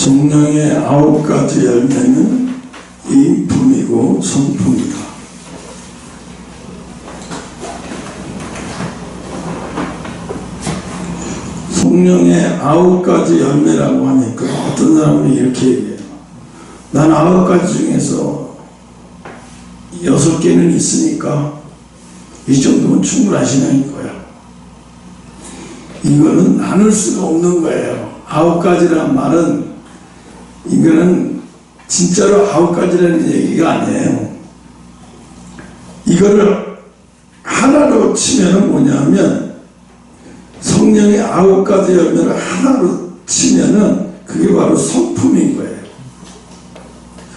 성령의 9가지 열매는 인품이고 성품이다. 성령의 9가지 열매라고 하니까 어떤 사람은 이렇게 얘기해요. 난 9가지 중에서 6개는 있으니까 이 정도면 충분한 신앙인 거야. 이거는 나눌 수가 없는 거예요. 9가지란 말은 이거는 진짜로 9가지라는 얘기가 아니에요. 이거를 하나로 치면은 뭐냐면 성령의 9가지 열매를 하나로 치면은 그게 바로 성품인 거예요.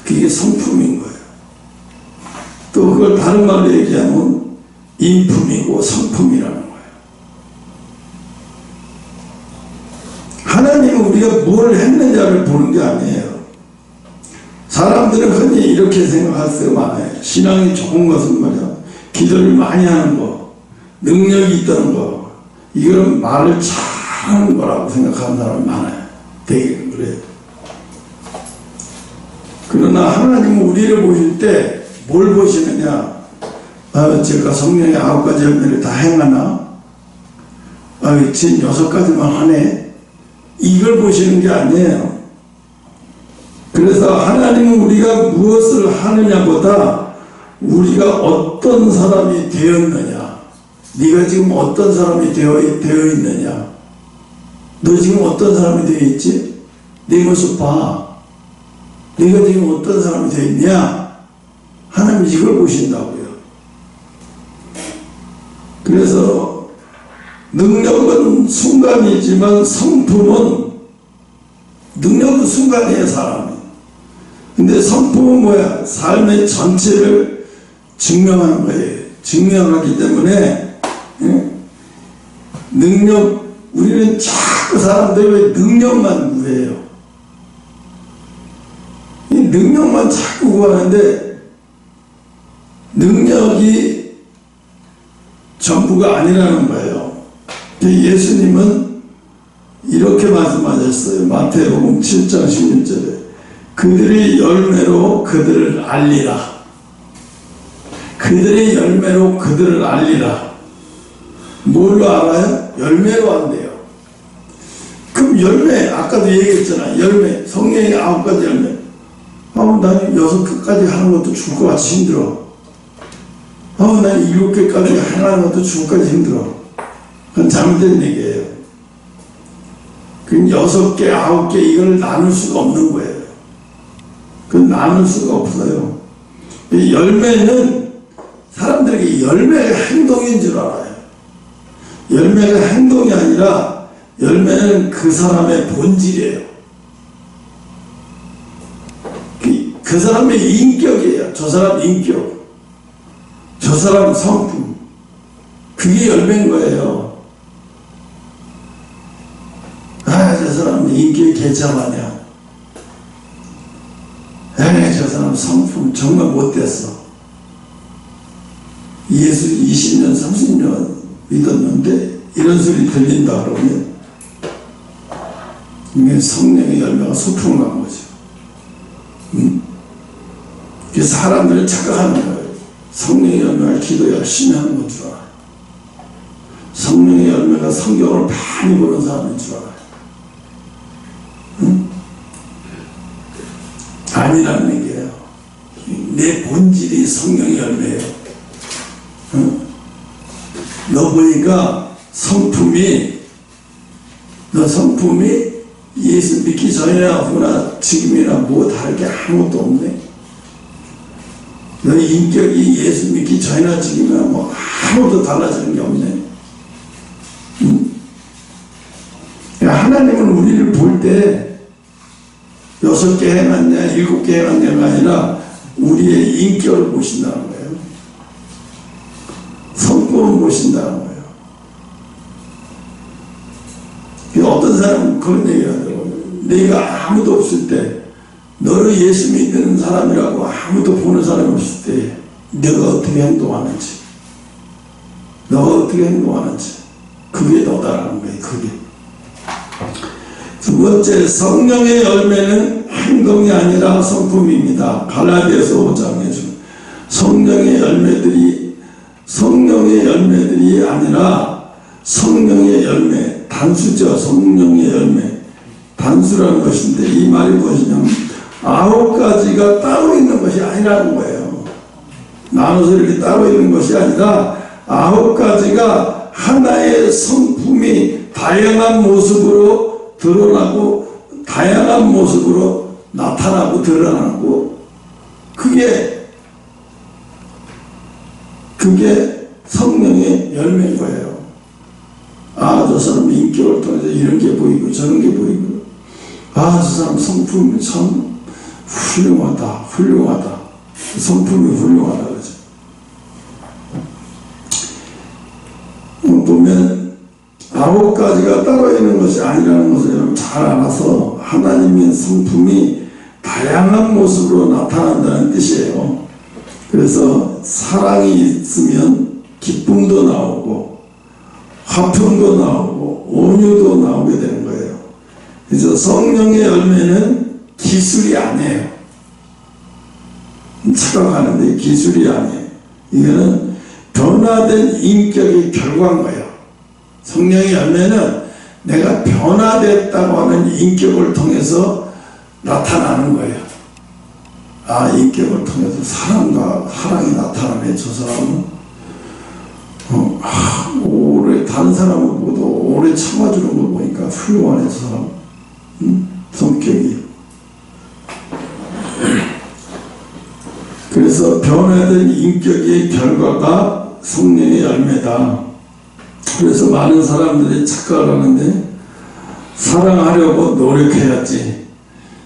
그게 성품인 거예요. 또 그걸 다른 말로 얘기하면 인품이고 성품이라는 거예요. 하나님은 우리가 뭘 했느냐를 보는 게 아니에요. 사람들은 흔히 이렇게 생각할 수가 많아요. 신앙이 좋은 것은 말이야, 기도를 많이 하는 거, 능력이 있다는 거, 이거는 말을 잘하는 거라고 생각하는 사람이 많아요. 되게 그래요. 그러나 하나님은 우리를 보실 때 뭘 보시느냐? 제가 성령의 9가지 열매를 다 행하나? 지금 6가지만 하네? 이걸 보시는 게 아니에요. 그래서 하나님은 우리가 무엇을 하느냐보다 우리가 어떤 사람이 되었느냐, 네가 지금 어떤 사람이 되어 있느냐, 너 지금 어떤 사람이 되어 있지? 네 모습 봐. 네가 지금 어떤 사람이 되어 있냐? 하나님이 이걸 보신다고요. 그래서 능력은 순간이지만 성품은, 능력은 순간이에요, 사람이. 근데 성품은 뭐야? 삶의 전체를 증명하는 거예요. 증명하기 때문에 능력, 우리는 자꾸 사람들이 왜 능력만 구해요? 이 능력만 자꾸 구하는데 능력이 전부가 아니라는 거예요. 예수님은 이렇게 말씀하셨어요. 마태복음 7장 16절에 그들의 열매로 그들을 알리라. 그들의 열매로 그들을 알리라. 뭘로 알아요? 열매로 안돼요. 그럼 열매, 아까도 얘기했잖아. 열매, 성령의 9가지 열매. 난 6개까지 하는 것도 죽을 것 같이 힘들어. 난 7개까지 하는 것도 죽을 것 같이 힘들어. 그건 잘못된 얘기예요. 그럼 6개, 9개 이걸 나눌 수가 없는 거예요. 그건 나눌 수가 없어요. 이 열매는 사람들에게 열매가 행동인 줄 알아요. 열매가 행동이 아니라 열매는 그 사람의 본질이에요. 그 사람의 인격이에요. 저 사람 인격, 저 사람 성품, 그게 열매인 거예요. 저 사람 인격이 개참하냐, 저 사람 성품 정말 못됐어. 예수 20년 30년 믿었는데 이런 소리 들린다 그러면 이게 성령의 열매가 소풍을 간 거죠. 그래서 사람들을 착각하는 거예요. 성령의 열매가 기도 열심히 하는 건 줄 알아요. 성령의 열매가 성경을 많이 보는 사람인 줄 알아요. 아니라는 얘기예요. 내 본질이 성령의 열매예요. 너 보니까 너 성품이 예수 믿기 전이나 후나 지금이나 뭐 다를 게 아무것도 없네. 너 인격이 예수 믿기 전이나 지금이나 뭐 아무것도 달라지는 게 없네. 하나님은 우리를 볼 때 6개 해놨냐 7개 해놨냐가 아니라 우리의 인격을 보신다는 거예요. 성품을 보신다는 거예요. 어떤 사람은 그런 얘기를 하더라고요. 내가 아무도 없을 때, 너를 예수 믿는 사람이라고 아무도 보는 사람이 없을 때 너가 어떻게 행동하는지, 그게 너다라는 거예요. 그게 두 번째, 성령의 열매는 행동이 아니라 성품입니다. 갈라디아서 5장에 준 성령의 열매들이 아니라 성령의 열매, 단수죠. 성령의 열매, 단수라는 것인데, 이 말이 무엇이냐면 9가지가 따로 있는 것이 아니라는 거예요. 나눠서 이렇게 따로 있는 것이 아니라 9가지가 하나의 성품이 다양한 모습으로 드러나고, 다양한 모습으로 나타나고 드러나고, 그게 성령의 열매인 거예요. 아, 저 사람 인격을 통해서 이런 게 보이고 저런 게 보이고, 아, 저 사람 성품이 참 훌륭하다. 성품이 훌륭하다 그러죠. 보면 9가지가 따로 있는 것이 아니라는 것을 여러분 잘 알아서 하나님의 성품이 다양한 모습으로 나타난다는 뜻이에요. 그래서 사랑이 있으면 기쁨도 나오고 화평도 나오고 온유도 나오게 되는 거예요. 그래서 성령의 열매는 기술이 아니에요. 착각하는데 기술이 아니에요. 이거는 변화된 인격의 결과인 거예요. 성령의 열매는 내가 변화됐다고 하는 인격을 통해서 나타나는 거예요. 아, 인격을 통해서 사랑이 나타나네. 저 사람은 오래 다른 사람보다 오래 참아주는 거 보니까 훌륭하네. 저 사람 성격이. 그래서 변화된 인격의 결과가 성령의 열매다. 그래서 많은 사람들이 착각을 하는데, 사랑하려고 노력해야지,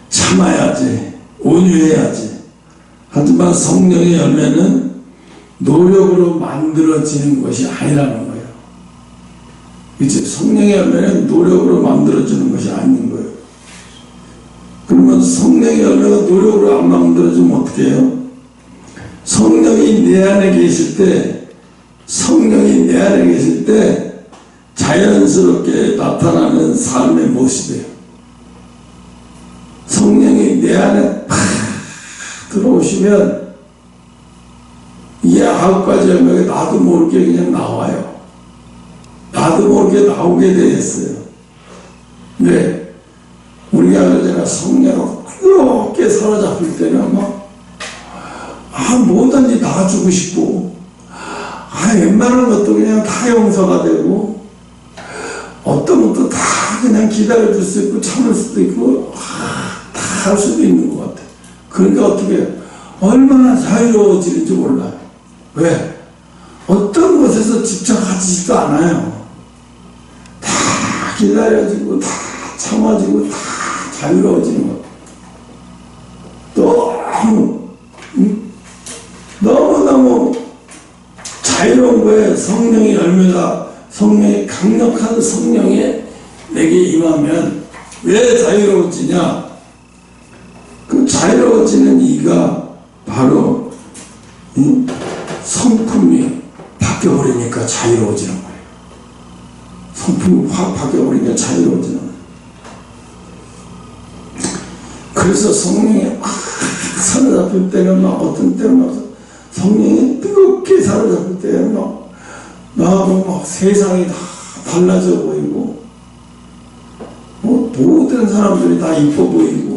참아야지, 온유해야지. 하지만 성령의 열매는 노력으로 만들어지는 것이 아니라는 거예요. 그치? 성령의 열매는 노력으로 만들어지는 것이 아닌 거예요. 그러면 성령의 열매가 노력으로 안 만들어지면 어떻게 해요? 성령이 내 안에 계실 때 자연스럽게 나타나는 삶의 모습이에요. 성령이 내 안에 팍 들어오시면 이 9가지 열매가 나도 모르게 그냥 나와요. 나도 모르게 나오게 되었어요. 네, 우리가 그러잖아. 성령으로 그렇게 사로잡힐 때는 뭐든지 다 주고 싶고, 웬만한 것도 그냥 다 용서가 되고, 어떤 것도 다 그냥 기다려줄 수 있고 참을 수도 있고 다 할 수도 있는 것 같아. 그러니까 어떻게 얼마나 자유로워지는지 몰라요. 왜? 어떤 것에서 집착하지도 않아요. 다 기다려지고 다 참아지고 다 자유로워지는 것. 너무너무 자유로운 거에 성령의 열매가, 성령의 강력한 성령에 내게 임하면 왜 자유로워지냐? 그 자유로워지는 이가 바로 성품이 바뀌어버리니까 자유로워지는 거예요. 성품이 확 바뀌어버리니까 자유로워지는 거예요. 그래서 성령이 확 사로잡힐 때는 어떤 때는 성령이 뜨겁게 사로잡힐 때는 나하고 세상이 다 달라져 보이고, 모든 사람들이 다 이뻐 보이고,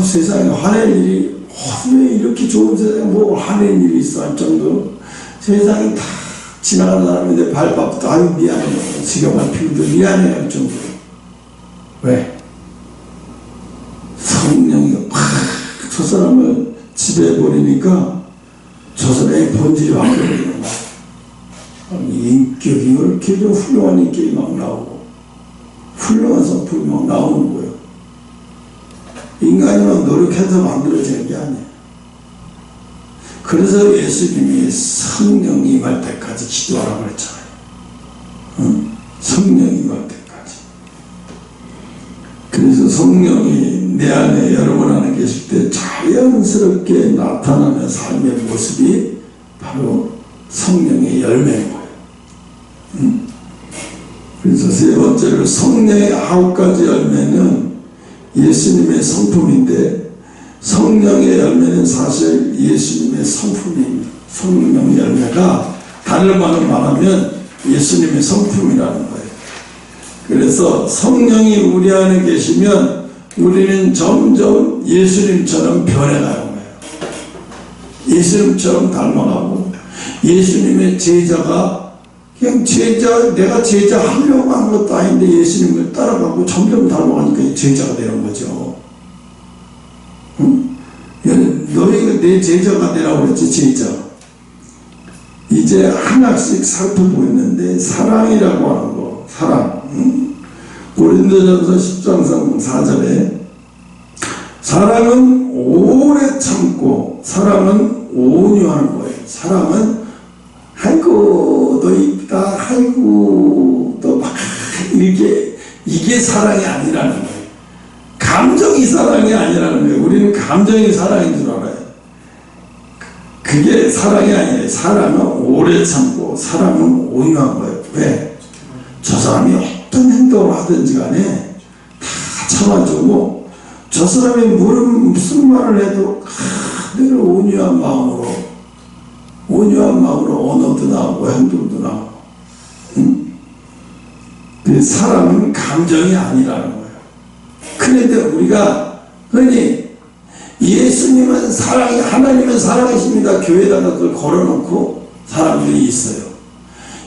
세상에 화낼 일이, 왜 이렇게 좋은 세상에 화낼 일이 있어 할 정도로 세상이 다 지나가는 사람인데 발바닥도 미안해, 지겨만 피우도 미안해 할 정도로. 왜? 성령이 저 사람을 지배해버리니까 저 사람의 본질이 바뀌어버리는 거야. 인격이 이렇게 좀 훌륭한 인격이 막 나오고 훌륭한 성품이 막 나오는 거예요. 인간이 막 노력해서 만들어지는 게 아니에요. 그래서 예수님이 성령이 임할 때까지 기도하라고 그랬잖아요. 성령이 임할 때까지. 그래서 성령이 내 안에, 여러분 안에 계실 때 자연스럽게 나타나는 삶의 모습이 바로 성령의 열매인 거예요. 그래서 세 번째로 성령의 9가지 열매는 예수님의 성품인데, 성령의 열매는 사실 예수님의 성품입니다. 성령 열매가 다른 말로 말하면 예수님의 성품이라는 거예요. 그래서 성령이 우리 안에 계시면 우리는 점점 예수님처럼 변해가는 거예요. 예수님처럼 닮아가고, 예수님의 제자가 그냥 내가 제자 하려고 하는 것도 아닌데 예수님을 따라가고 점점 닮아가니까 제자가 되는 거죠. 응? 너희가 내 제자가 되라고 그랬지, 제자. 이제 하나씩 살펴보고 있는데, 사랑이라고 하는 거, 사랑. 응? 고린도전서 10장 4절에 사랑은 오래 참고 사랑은 온유한 거예요. 사랑은 아이고 너 이쁘다, 아이고 너 막 이게 사랑이 아니라는 거예요. 감정이 사랑이 아니라는 거예요. 우리는 감정이 사랑인 줄 알아요. 그게 사랑이 아니에요. 사랑은 오래 참고 사랑은 온유한 거예요. 왜? 저 사람이 어떤 행동을 하든지 간에 다 참아주고, 저 사람이 무슨 말을 해도 늘 온유한 마음으로 언어도 나오고 행동도 나오고. 응? 그 사랑은 감정이 아니라는 거예요. 그런데 우리가 흔히 예수님은 사랑이, 하나님은 사랑이십니다, 교회에다가 그걸 걸어놓고 사람들이 있어요.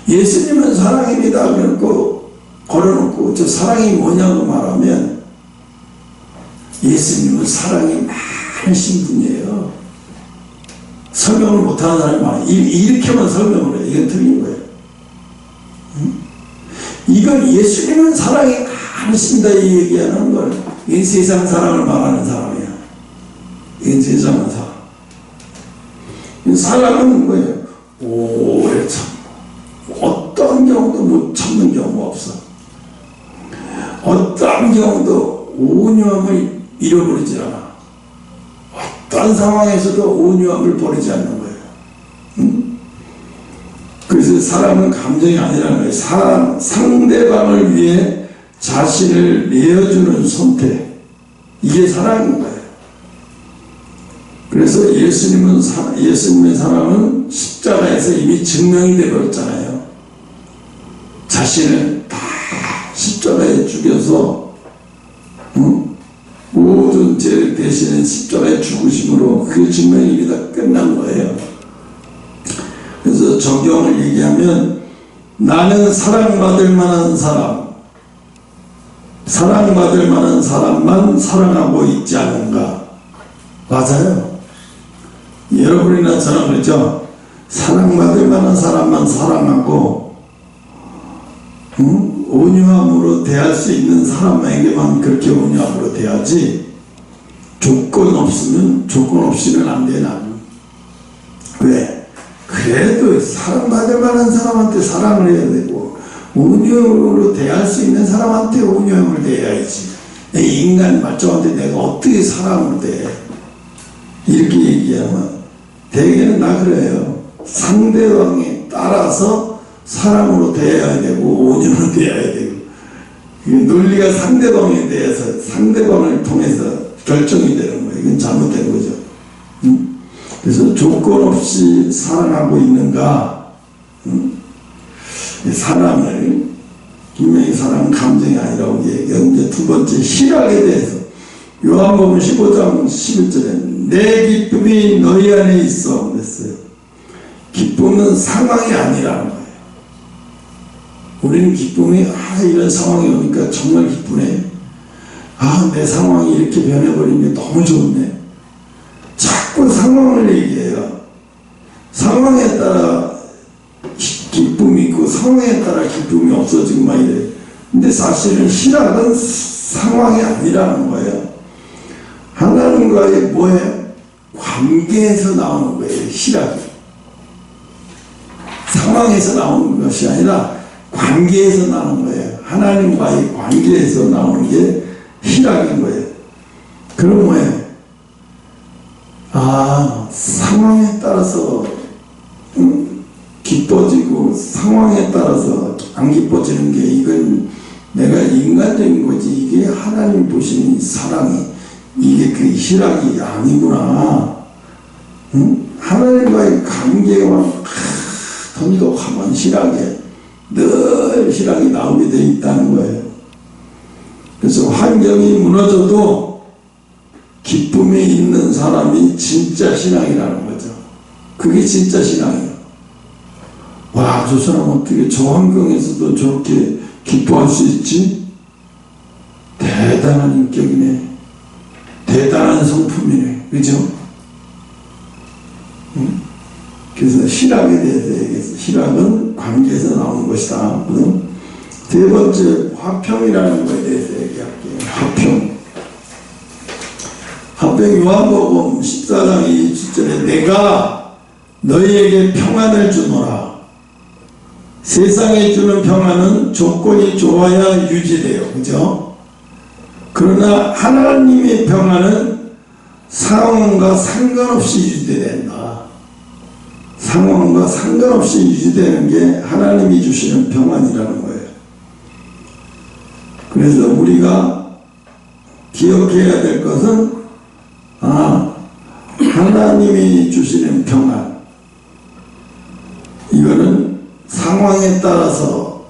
예수님은 사랑입니다 그러고 걸어놓고, 저 사랑이 뭐냐고 말하면 예수님은 사랑이 많으신 분이에요. 설명을 못하는 사람이 많아요. 이렇게만 설명을 해요. 이건 틀린 거예요. 응? 이건 예수님은 사랑이 많으십니다 이 얘기하는 걸, 이건 세상 사랑을 말하는 사람이야. 이건 세상은 사랑. 사랑은 뭐예요? 오래 참고, 어떤 경우도 못 참는 경우가 없어. 어떤 경우도 온유함을 잃어버리지 않아. 어떤 상황에서도 온유함을 버리지 않는 거예요. 응? 그래서 사랑은 감정이 아니라는 거예요. 상대방을 위해 자신을 내어주는 선택, 이게 사랑인 거예요. 그래서 예수님의 사랑은 십자가에서 이미 증명이 되어버렸잖아요. 자신을 다 십자가에 죽여서, 응? 모든 죄를 대신해 십자가에 죽으심으로 그 증명이 이미 다 끝난 거예요. 그래서 적용을 얘기하면, 나는 사랑받을 만한 사람만 사랑하고 있지 않은가. 맞아요. 여러분이나 저는 그렇죠. 사랑받을 만한 사람만 사랑하고, 응? 온유함으로 대할 수 있는 사람에게만 그렇게 온유함으로 대하지, 조건 없이는 안 돼. 나는. 왜? 그래도 사랑받을 만한 사람한테 사랑을 해야 되고, 온유로 대할 수 있는 사람한테 온유함을 대해야지. 내 인간 말종한테 내가 어떻게 사랑을 대? 이렇게 얘기하면 대개는 나 그래요. 상대방에 따라서 사랑으로 대해야 되고 온유로 대해야 되고, 논리가 상대방에 대해서 상대방을 통해서 결정이 되는 거예요. 이건 잘못된 거죠. 응? 그래서 조건 없이 사랑하고 있는가. 응? 사랑을 분명히 사랑은 감정이 아니라고 얘기하고, 이제 두 번째 희락에 대해서 요한복음 15장 11절에 내 기쁨이 너희 안에 있어 그랬어요. 기쁨은 상황이 아니라는 거예요. 우리는 기쁨이 이런 상황이 오니까 정말 기쁘네. 내 상황이 이렇게 변해버린 게 너무 좋네. 자꾸 상황을 얘기해요. 상황에 따라 기쁨이 있고 상황에 따라 기쁨이 없어지고 막 이래. 근데 사실은 희락은 상황이 아니라는 거예요. 하나님과의 뭐예요? 관계에서 나오는 거예요. 희락이. 상황에서 나오는 것이 아니라 관계에서 나오는 거예요. 하나님과의 관계에서 나오는 게 희락인 거예요. 그럼 뭐예요? 상황에 따라서 기뻐지고 상황에 따라서 안 기뻐지는 게 이건 내가 인간적인 거지 이게 하나님 보시는 사랑이 이게 그 희락이 아니구나. 응? 하나님과의 관계와 돈독하면 희락에 늘 희락이 나오게 돼 있다는 거예요. 그래서 환경이 무너져도 기쁨이 있는 사람이 진짜 신앙이라는 거죠. 그게 진짜 신앙이에요. 와, 저 사람 어떻게 저 환경에서도 저렇게 기뻐할 수 있지? 대단한 인격이네. 대단한 성품이네. 그죠? 응? 그래서 희락에 대해서 얘기해서 희락은 관계에서 나오는 것이다. 응? 세 번째, 화평이라는 것에 대해서 얘기할게요. 화평. 화평 요한복음 14장 27절에 내가 너희에게 평안을 주노라. 세상에 주는 평안은 조건이 좋아야 유지돼요. 그죠? 그러나 하나님의 평안은 상황과 상관없이 유지된다. 상황과 상관없이 유지되는 게 하나님이 주시는 평안이라는 거예요. 그래서 우리가 기억해야 될 것은 하나님이 주시는 평안, 이거는 상황에 따라서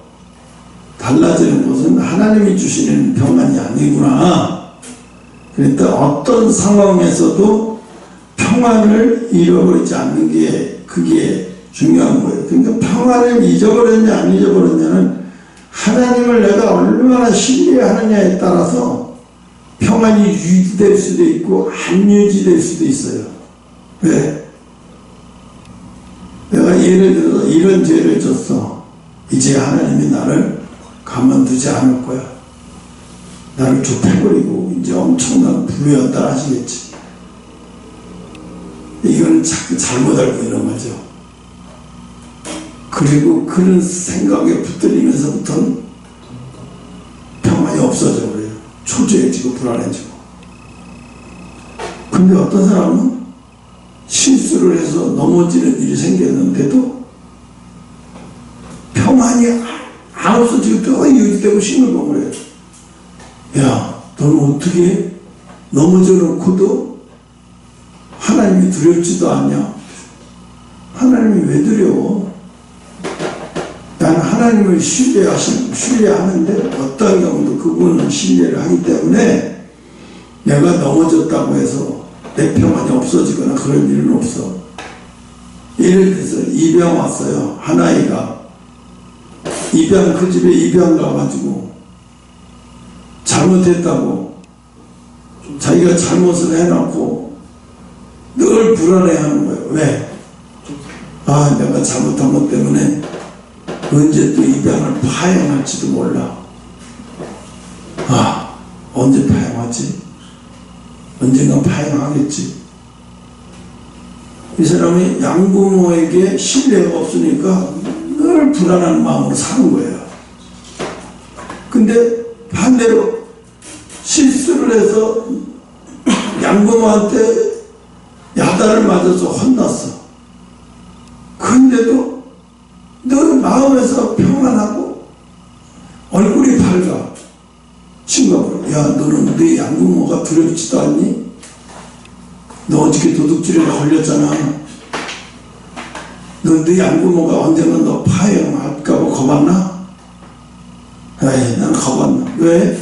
달라지는 것은 하나님이 주시는 평안이 아니구나. 그러니까 어떤 상황에서도 평안을 잃어버리지 않는 게 그게 중요한 거예요. 그러니까 평안을 잊어버렸냐 안 잊어버렸냐는 하나님을 내가 얼마나 신뢰하느냐에 따라서 평안이 유지될 수도 있고 안 유지될 수도 있어요. 왜? 내가 예를 들어서 이런 죄를 졌어. 이제 하나님이 나를 가만두지 않을 거야. 나를 좁혀버리고 이제 엄청난 불효한다 하시겠지. 이건 자꾸 잘못 알고 있는 거죠. 그리고 그런 생각에 붙들리면서부터는 평안이 없어져 버려요. 초조해지고 불안해지고. 근데 어떤 사람은 실수를 해서 넘어지는 일이 생겼는데도 평안이 안 없어지고 또 유지되고 싱글벙글해요. 야, 너는 어떻게 넘어져 놓고도 하나님이 두렵지도 않냐? 하나님이 왜 두려워? 나는 하나님을 신뢰하는데 어떤 경우도 그분은 신뢰를 하기 때문에 내가 넘어졌다고 해서 내 평안이 없어지거나 그런 일은 없어. 예를 들어서 입양 왔어요. 한 아이가 입양, 그 집에 입양 가가지고 잘못했다고 자기가 잘못을 해놓고 늘 불안해하는 거예요. 왜? 내가 잘못한 것 때문에 언제 또 입양을 파행할지도 몰라. 언제 파행하지? 언젠가 파행하겠지. 이 사람이 양부모에게 신뢰가 없으니까 늘 불안한 마음으로 사는 거예요. 근데 반대로 실수를 해서 양부모한테 야단을 맞아서 혼났어. 그런데도 늘 마음에서 평안하고 얼굴이 밝아. 친구가 야, 너는 네 양부모가 두렵지도 않니? 너 어저께 도둑질에 걸렸잖아. 너 네 양부모가 언젠가 너 파행할까봐 겁았나? 에이, 난 겁았나. 왜?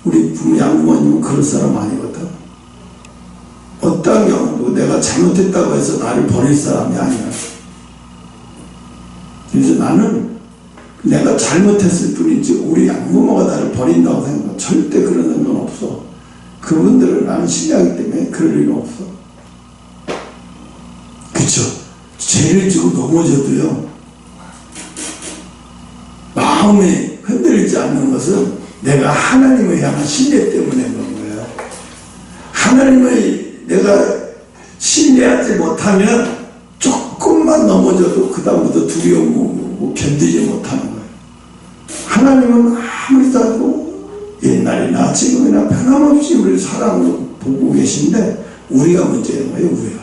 우리 부모 양부모님은 그럴 사람 아니거든. 어떤 경우도 내가 잘못했다고 해서 나를 버릴 사람이 아니야. 그래서 나는 내가 잘못했을 뿐이지 우리 양부모가 나를 버린다고 생각해. 절대 그런 건 없어. 그분들을 나는 신뢰하기 때문에 그럴 일은 없어. 그쵸? 죄를 지고 넘어져도요, 마음에 흔들리지 않는 것은 내가 하나님을 향한 신뢰 때문에 그런 거예요. 하나님을 내가 신뢰하지 못하면 조금만 넘어져도 그 다음부터 두려움 견디지 못하는 거예요. 하나님은 아무리 살고 옛날이나 지금이나 변함없이 우리를 사랑으로 보고 계신데 우리가 문제인 거예요. 우리가.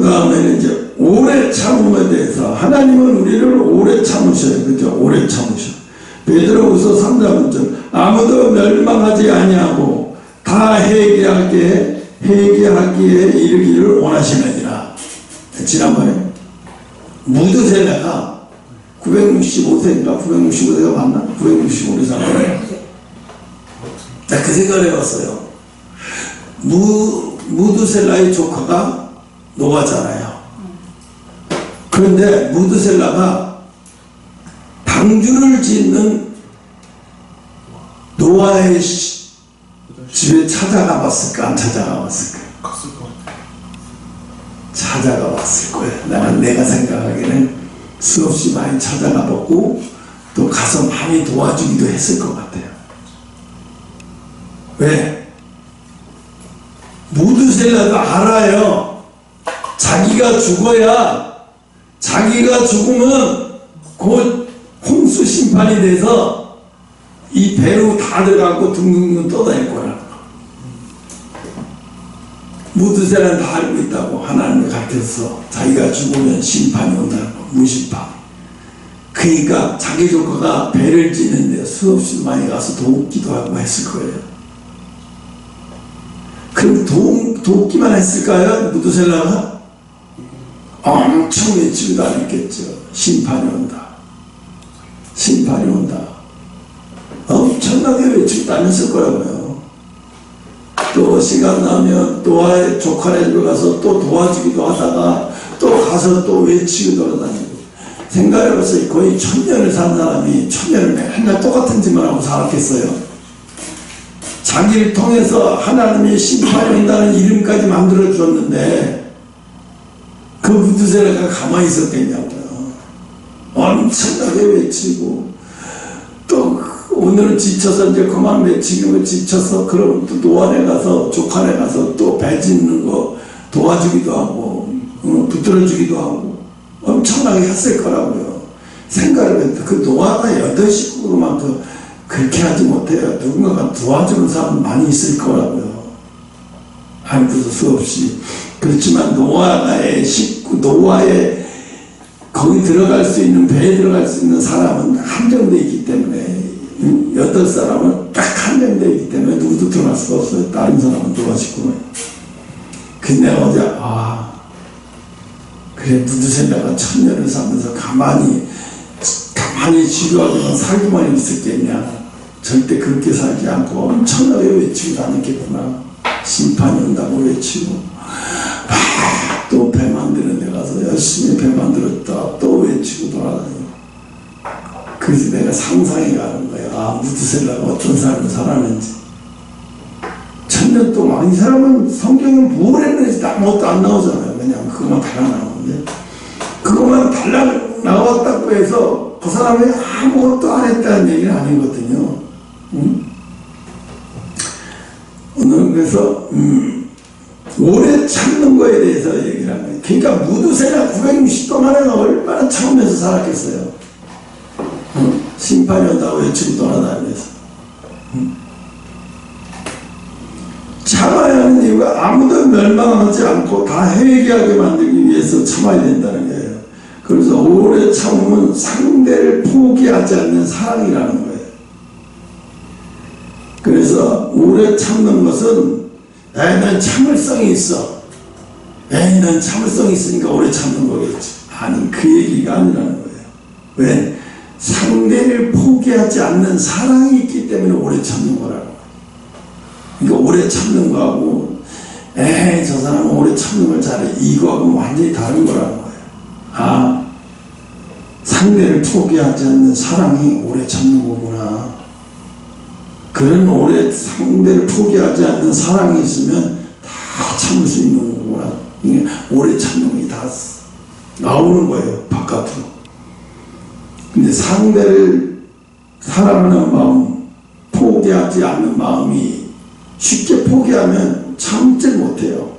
다음에는 이제 오래 참음에 대해서, 하나님은 우리를 오래 참으셔요. 그죠? 오래 참으셔. 베드로후서 3장 1절, 아무도 멸망하지 아니하고 다 회개하기에 이르기를 원하시느니라. 지난번에 무드셀라가 965세인가 965세가 맞나? 965세잖아요. 나 그 생각을 해봤어요. 무드셀라의 조카가 노아잖아요. 그런데 무드셀라가 방주를 짓는 노아의 집에 찾아가 봤을까? 안 찾아가 봤을까? 찾아가 봤을 거예요. 내가 생각하기에는 수없이 많이 찾아가 보고 또 가서 많이 도와주기도 했을 것 같아요. 왜? 무드셀라도 알아요. 자기가 죽어야, 자기가 죽으면 곧 홍수 심판이 돼서 이 배로 다 들어가고 둥둥둥 떠다닐 거라고. 무드셀라는 다 알고 있다고. 하나님을 가르쳐서 자기가 죽으면 심판이 온다고. 무심판. 그러니까 자기 조카가 배를 짓는데 수없이 많이 가서 돕기도 하고 했을 거예요. 그럼 돕기만 했을까요? 무드셀라가? 엄청 외치고 다녔겠죠. 심판이 온다. 심판이 온다. 엄청나게 외치고 다녔을 거라고요. 또 시간 나면 노아의 조카네 집에 가서 또 도와주기도 하다가 또 가서 또 외치고 돌아다니고. 생각해보세요. 거의 1000년을 산 사람이 1000년을 맨날 똑같은 짓만 하고 살았겠어요? 자기를 통해서 하나님이 심판이 온다는 이름까지 만들어 주었는데 그 무드셀라가 가만히 있었겠냐고요. 엄청나게 외치고 또 오늘은 지쳐서 이제 그만 외치고 지쳐서 그럼 또 노안에 가서 조카네 가서 또 배 짓는 거 도와주기도 하고 붙들어 주기도 하고 엄청나게 했을 거라고요. 생각을 했는데 그 노아가 8식구로만 그렇게 하지 못해요. 누군가가 도와주는 사람 많이 있을 거라고요. 알고도 수없이. 그렇지만 노아의 식구, 노아의 거기 들어갈 수 있는, 배에 들어갈 수 있는 사람은 한정되어 있기 때문에 8사람은 딱 한정되어 있기 때문에 누구도 들어갈 수가 없어요. 다른 사람은 도와주고. 근데 어제 그래 무드셀라가 1000년을 살면서 가만히 지루하게만 살고만 있었겠냐. 절대 그렇게 살지 않고 엄청나게 외치고 다녔겠구나. 심판이 온다고 외치고 또 배 만드는 데 가서 열심히 배 만들었다 또 외치고 돌아다니고. 그래서 내가 상상해 가는 거야. 무드셀라가 어떤 삶을 살았는지. 1000년 동안 이 사람은 성경은 뭘 했는지 아무것도 안 나오잖아요. 그냥 그것만 달라 나오는데 그것만 달라 나왔다고 해서 그 사람이 아무것도 안 했다는 얘기는 아니거든요. 오늘 그래서 오래 참는 거에 대해서 얘기를 하는 거예요. 그러니까 무드셀라 960동안은 얼마나 참으면서 살았겠어요. 심판이 온다고 외치고 돌아다니면서. 참아야 하는 이유가 아무도 멸망하지 않고 다 회개하게 만들기 위해서 참아야 된다는 거예요. 그래서 오래 참으면 상대를 포기하지 않는 사랑이라는 거예요. 그래서 오래 참는 것은 난 참을성이 있어. 난 참을성이 있으니까 오래 참는 거겠지. 아니 그 얘기가 아니라는 거예요. 왜? 상대를 포기하지 않는 사랑이 있기 때문에 오래 참는 거라고. 그러니까 오래 참는 거하고 저 사람은 오래 참는 걸 잘해 이거하고 완전히 다른 거라는 거예요. 상대를 포기하지 않는 사랑이 오래 참는 거구나. 그런 오래 상대를 포기하지 않는 사랑이 있으면 다 참을 수 있는 거구나. 이게 오래 참는 게 다 나오는 거예요. 바깥으로. 근데 상대를 사랑하는 마음, 포기하지 않는 마음이 쉽게 포기하면 참지 못해요.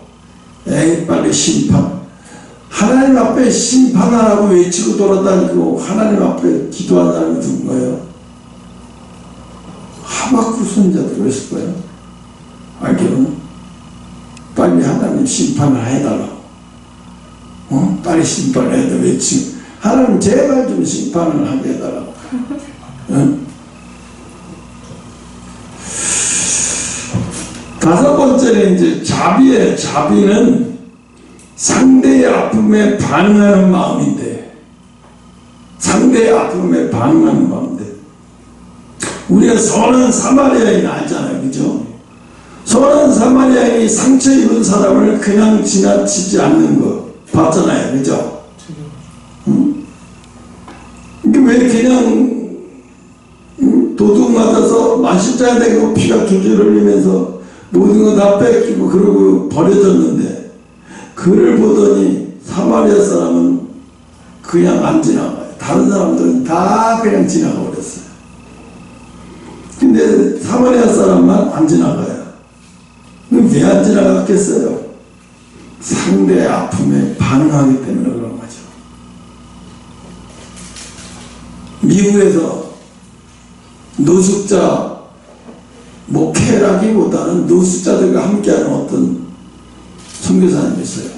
빨리 심판. 하나님 앞에 심판하라고 외치고 돌아다니고 하나님 앞에 기도한 사람이 누군가요? 하박국 선지자도 그랬을 거예요. 알기로는 빨리 하나님 심판을 해달라고. 빨리 심판해야 돼. 왜 지금 하나님 제발 좀 심판을 하게 해달라고. 다섯 번째는 이제 자비에, 자비는 상대의 아픔에 반응하는 마음인데, 상대의 아픔에 반응하는 마음인데, 우리가 선한 사마리아인 알잖아요, 그죠? 선한 사마리아인이 상처 입은 사람을 그냥 지나치지 않는 거 봤잖아요, 그죠? 이게 왜 그냥 도둑 맞아서 마실자야 되고 피가 줄줄 흘리면서 모든 거 다 뺏기고 그러고 버려졌는데, 그를 보더니 사마리아 사람은 그냥 안 지나가요. 다른 사람들은 다 그냥 지나가 버렸어요. 근데 사마리아 사람만 안 지나가요. 왜 안 지나갔겠어요? 상대의 아픔에 반응하기 때문에 그런 거죠. 미국에서 노숙자 목회라기보다는 노숙자들과 함께하는 어떤 선교사님이 있어요.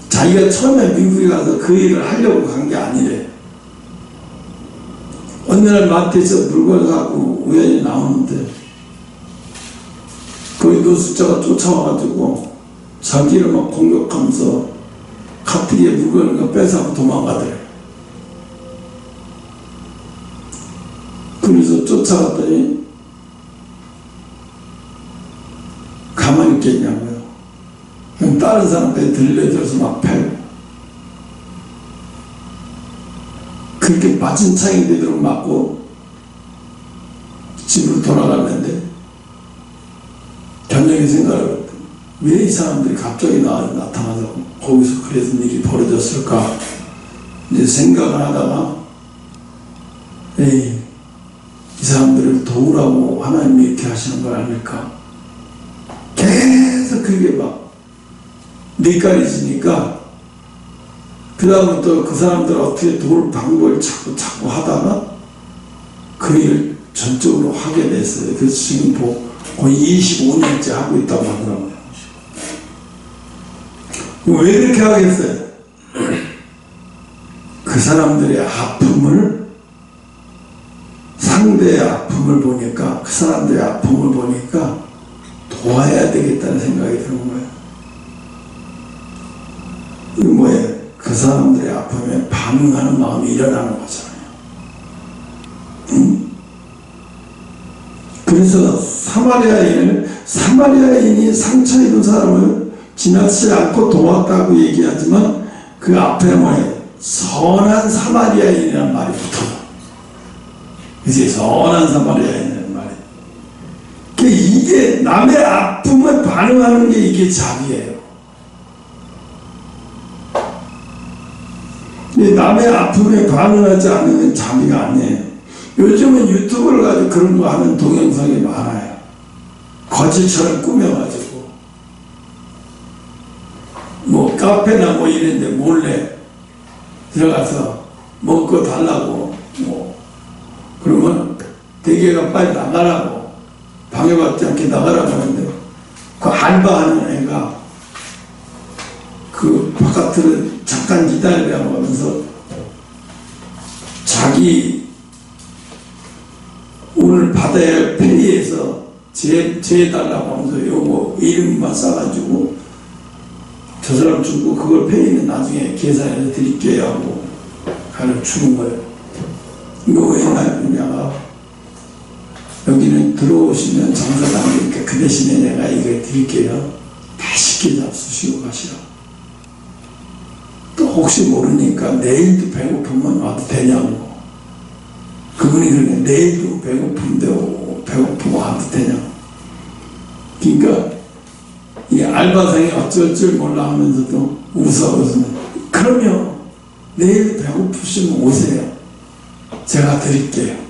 자기가 처음에 미국에 가서 그 일을 하려고 간 게 아니래. 어느 날 마트에서 물건을 갖고 우연히 나오는데 거기 노숙자가 쫓아와가지고 자기를 막 공격하면서 카트리에 물건을 뺏어가고 도망가더래. 그래서 쫓아갔더니 가만히 있겠냐고요. 그냥 다른 사람한테 들려줘서 막 패고. 그렇게 빠진 창이 되도록 맞고 집으로 돌아갔는데 저녁에 생각을 했더니 왜 이 사람들이 갑자기 나타나서 거기서 그래서 일이 벌어졌을까 이제 생각을 하다가 에이, 이 사람들을 도우라고 하나님이 이렇게 하시는 걸 아닐까. 계속 그게 막 낯가리지니까 그 다음부터 그 사람들을 어떻게 도울 방법을 찾고 하다가 그 일을 전적으로 하게 됐어요. 그래서 지금 거의 25년째 하고 있다고 하더라고요. 왜 그렇게 하겠어요? 그 사람들의 아픔을, 상대의 아픔을 보니까, 그 사람들의 아픔을 보니까 도와야 되겠다는 생각이 드는 거예요. 이게 뭐예요? 그 사람들의 아픔에 반응하는 마음이 일어나는 거잖아요. 그래서 사마리아인이 상처 입은 사람을 지나치지 않고 도왔다고 얘기하지만 그 앞에 뭐예요? 선한 사마리아인이라는 말이 붙어요. 그치? 선한 사마리아인이라는 말이. 이게 남의 아픔에 반응하는 게 이게 자비예요. 남의 아픔에 반응하지 않으면 자비가 아니에요. 요즘은 유튜브를 가지고 그런 거 하는 동영상이 많아요. 거짓처럼 꾸며가지고 뭐 카페나 뭐 이런데 몰래 들어가서 먹고 달라고 뭐 그러면 대개가 빨리 나가라고, 방해받지 않게 나가라고 하는데 그 알바하는 애가 그 바깥으로 잠깐 기다리라고 하면서 자기 오늘 받아야 할 페리에서 재해달라고 하면서 요거 이름만 싸가지고 저 사람 주고 그걸 페리는 나중에 계산해서 드릴게요 하고 가르쳐 주는 거예요. 이거 왜 나냐, 여기는 들어오시면 장사가 안 되니까 그 대신에 내가 이거 드릴게요. 맛있게 잡수시고 가시라. 또 혹시 모르니까 내일도 배고프면 와도 되냐고. 그분이 그러네. 내일도 배고픈데 배고프고 와도 되냐고. 그러니까 이 알바생이 어쩔 줄 몰라 하면서도 웃으면 그러면 내일 배고프시면 오세요. 제가 드릴게요.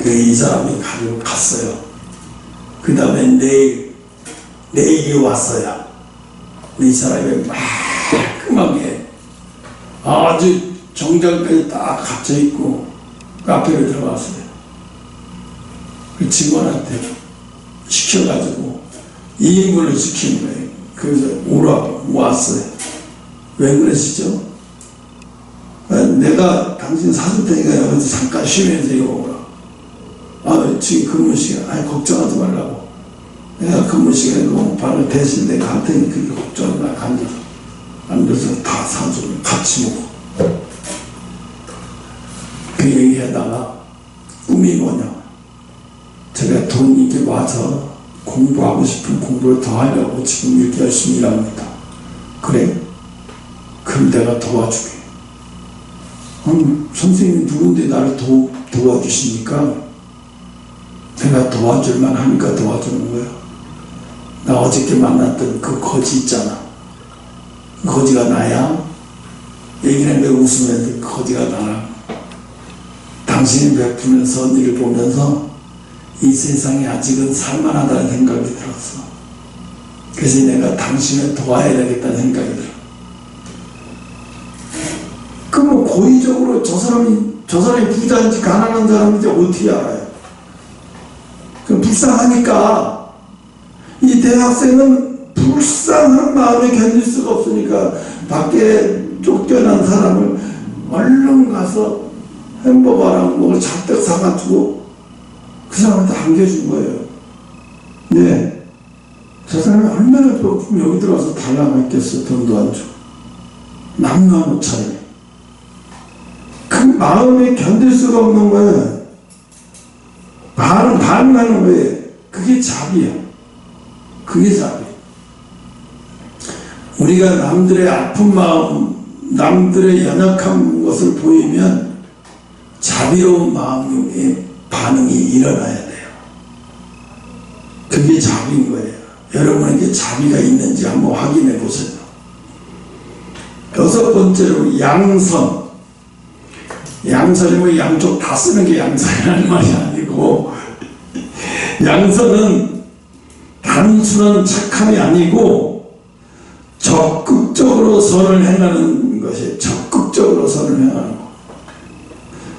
이 사람이 가지고 갔어요. 그 다음에 내일이 왔어요. 이 사람이 깔끔하게 아주 정장까지 딱 갇혀있고 카페를 들어갔어요. 그 직원한테 시켜가지고 2인분을 시킨 거예요. 그래서 오라고 왔어요. 왜 그러시죠? 내가 당신 사줄 테니까 여기서 잠깐 쉬면서 이거 오라. 지금 근무 시간. 걱정하지 말라고. 내가 근무 시간에 너무 바로 대신 내가 할 테니 그게 걱정하지 말고 앉아서 다 사주면 같이 먹고. 그 얘기하다가 꿈이 뭐냐. 제가 돈이 이렇게 와서 공부하고 싶은 공부를 더 하려고 지금 이렇게 열심히 일합니다. 그래? 그럼 내가 도와주게. 선생님이 누군데 나를 도와주십니까? 내가 도와줄만 하니까 도와주는 거야. 나 어저께 만났던 그 거지 있잖아. 그 거지가 나야? 얘기는 내가 웃으면서 그 거지가 나라. 당신이 베푸는 선의를 보면서 이 세상이 아직은 살만하다는 생각이 들었어. 그래서 내가 당신을 도와야 되겠다는 생각이 들어. 그럼 고의적으로 저 사람이 부자인지 가난한 사람인지 어떻게 알아요? 그럼 불쌍하니까 이 대학생은 불쌍한 마음에 견딜 수가 없으니까 밖에 쫓겨난 사람을 얼른 가서 햄버거랑 뭐 잔뜩 사가지고 그 사람한테 안겨준 거예요. 네. 저 사람이 얼마나 배고프면 여기 들어와서 달라고 했겠어. 돈도 안 주고. 남나 못 차리네. 그 마음에 견딜 수가 없는 거예요. 반응하는 거예요. 그게 자비야. 그게 자비. 우리가 남들의 아픈 마음, 남들의 연약한 것을 보이면 자비로운 마음의 반응이 일어나야 돼요. 그게 자비인 거예요. 여러분에게 자비가 있는지 한번 확인해 보세요. 여섯 번째로 양선. 양선이 뭐 양쪽 다 쓰는 게 양선이라는 말이 아니고, 양선은 단순한 착함이 아니고 적극적으로 선을 행하는 것이, 적극적으로 선을 행하는 것.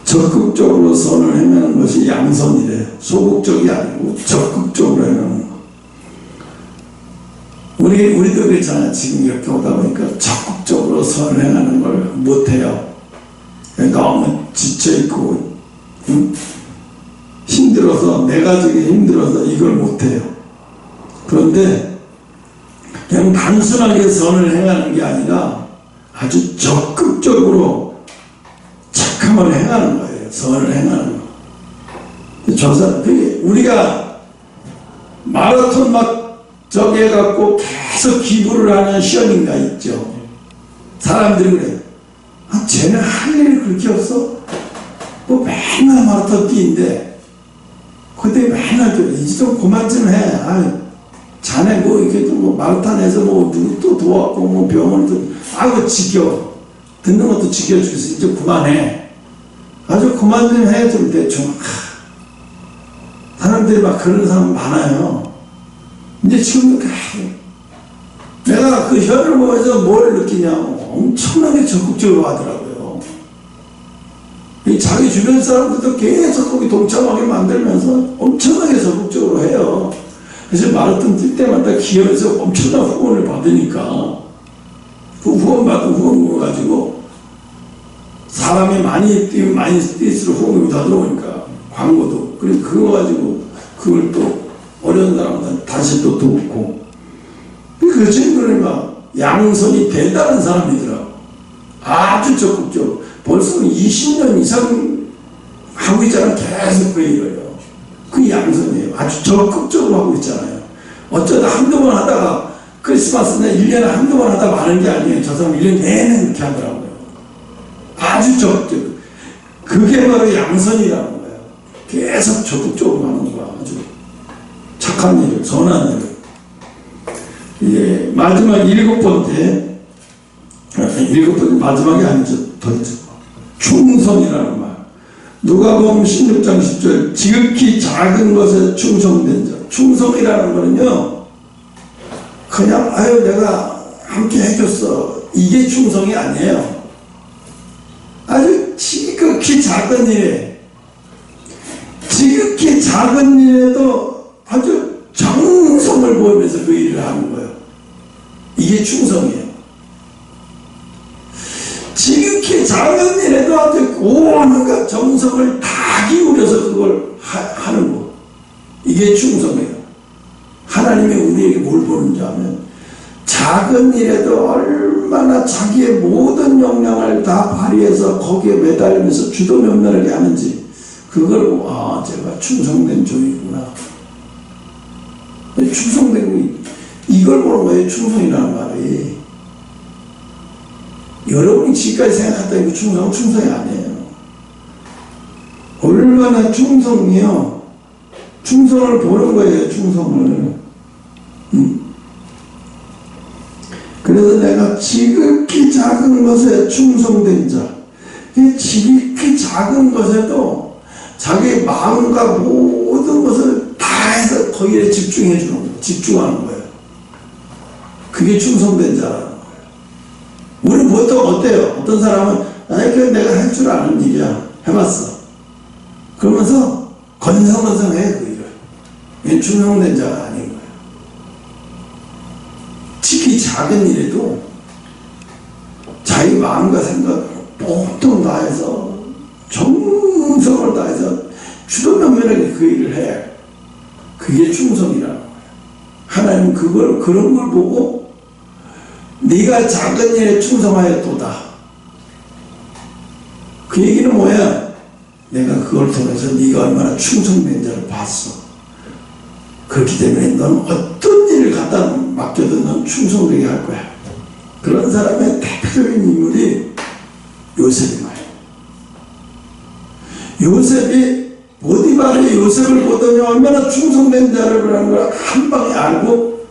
적극적으로 선을 행하는 것이 양선이래요. 소극적이 아니고 적극적으로 행하는 것. 우리도 그랬잖아요. 지금 이렇게 오다 보니까 적극적으로 선을 행하는 걸 못해요. 너무 지쳐있고 힘들어서, 내가 되게 힘들어서 이걸 못해요. 그런데 그냥 단순하게 선을 행하는 게 아니라 아주 적극적으로 착함을 행하는 거예요. 선을 행하는 거. 우리가 마라톤 막 저기 해갖고 계속 기부를 하는 시험인가 있죠. 사람들이 그래요. 쟤는 할 일이 그렇게 없어? 뭐 맨날 마라톤 뛰는데 그때 맨날 이제 좀 그만 좀 해. 자네 뭐 이렇게 뭐 마라톤에서 뭐 누구 또 도왔고 뭐 병원도 지겨. 듣는 것도 지겨 죽겠어. 이제 그만해. 아주 그만 좀 해. 좀 대충. 사람들이 막 그런 사람 많아요. 근데 지금도 내가 그 현을 보면서 뭘 느끼냐고 엄청나게 적극적으로 하더라고요. 자기 주변 사람들도 계속 거기 동참하게 만들면서 엄청나게 적극적으로 해요. 그래서 마라톤 뛸 때마다 기업에서 엄청난 후원을 받으니까 그 후원 받은 후원 가지고 사람이 많이 뛰면 많이 뛸수록 후원이 더 들어오니까 광고도, 그리고 그거 가지고 그걸 또 어려운 사람한테 다시 또 돕고. 그 친구는 막 양선이 대단한 사람이더라고. 아주 적극적으로. 벌써 20년 이상 하고 있잖아. 계속 그 일을요. 그 양선이에요. 아주 적극적으로 하고 있잖아요. 어쩌다 한두 번 하다가 크리스마스는 1년에 한두 번 하다 마는 게 아니에요. 저 사람 1년 내내 그렇게 하더라고요. 아주 적극적으로. 그게 바로 양선이라는 거예요. 계속 적극적으로 하는 거야. 아주 착한 일을, 선한 일을. 예, 마지막 일곱 번째 마지막이 아니죠. 더 있죠. 충성이라는 말. 누가복음 16장 10절. 지극히 작은 것에 충성된 자. 충성이라는 거는요, 그냥 내가 함께 해줬어, 이게 충성이 아니에요. 아주 지극히 작은 일에, 지극히 작은 일에도 아주 정성을 보이면서 그 일을 하는 거예요. 이게 충성이에요. 애도한테 온갖 정성을 다 기울여서 그걸 하는 거. 이게 충성이에요. 하나님이 우리에게 뭘 보는지 하면 작은 일에도 얼마나 자기의 모든 역량을 다 발휘해서 거기에 매달리면서 주도면밀하게 하는지 그걸 제가 충성된 종이구나. 충성된 이걸 보는 거예요. 충성이라는 말이. 여러분이 지금까지 생각했던 그 충성이 아니에요. 얼마나 충성이요. 충성을 보는 거예요. 충성을. 그래서 내가 지극히 작은 것에 충성된 자. 이 지극히 작은 것에도 자기 마음과 모든 것을 다 해서 거기에 집중해 주는 거예요. 집중하는 거예요. 그게 충성된 자라는 거예요. 우리 보통 어때요? 어떤 사람은 그건 내가 할 줄 아는 일이야. 해봤어. 그러면서 건성건성해 그 일을. 이게 충성된 자가 아닌 거예요. 특히 작은 일에도 자기 마음과 생각을 보통 다해서 정성을 다해서 주도면밀하게 그 일을 해. 그게 충성이라는 거예요. 하나님은 그런 걸 보고 네가 작은 일에 충성하였도다. 그 얘기는 뭐야? 내가 그걸 통해서 네가 얼마나 충성된 자를 봤어. 그렇기 때문에 넌 어떤 일을 갖다 맡겨도 넌 충성되게 할 거야. 그런 사람의 대표적인 인물이 요셉인 거예요. 요셉이 보디발이 요셉을 보더니 얼마나 충성된 자를 하는 걸 한 방에 알고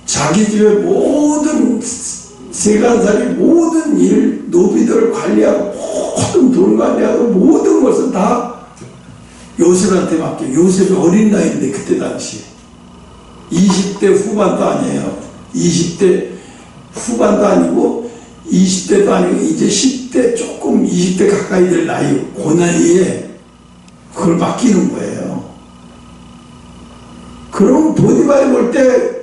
자기 집의 모든 세간살이 모든 일, 노비들을 관리하고 모든 돈 관리하고 모든 것을 다 요셉한테 맡겨. 요셉이 어린 나이인데 그때 당시에 20대 후반도 아니에요. 20대 후반도 아니고 20대도 아니고 이제 10대 조금 20대 가까이 될 나이, 그 나이에 그걸 맡기는 거예요. 그럼 보디발이 볼 때